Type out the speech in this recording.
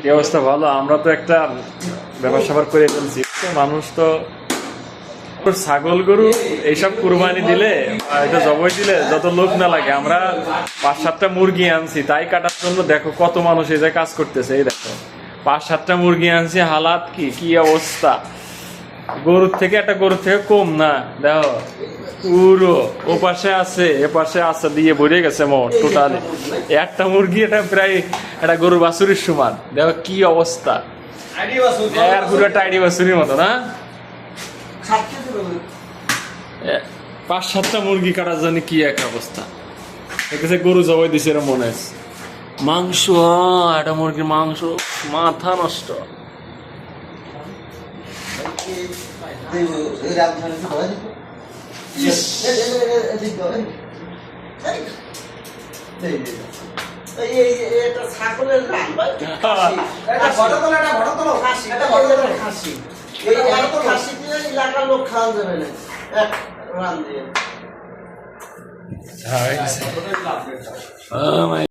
কি অবস্থা? ভালো। আমরা তো একটা ব্যাপার স্যাপার করে ফেলছি। মানুষ তো ছাগল গরু এইসব কুরবানি দিলে, এটা জবাই দিলে যত লোক না লাগে, আমরা 5-7টা মুরগি আনছি তাই কাটার জন্য। দেখো কত মানুষ এই যে কাজ করতেছে। এই দেখো 5-7টা মুরগি আনছি, হালাত কি কি অবস্থা! গরুর থেকে কম না। দেখো পুরো ও পাশে আছে, এ পাশে আছে, দিয়ে ভরে গেছে মোট টোটালি। একটা মুরগি এটা প্রায় একটা গরুর বাছুরির সমান। দেখো কি অবস্থা! পুরোটা আইডি বাছুরির মতো না? 5-7টা মুরগি কাটার জন্য কি এক অবস্থা! দেখেছে গরু জবাই দিছে এরকম মনে হচ্ছে। মাংস, একটা মুরগির মাংস, মাথা নষ্ট। এলাকার লোক খাওয়া যাবে না, রান দিয়ে।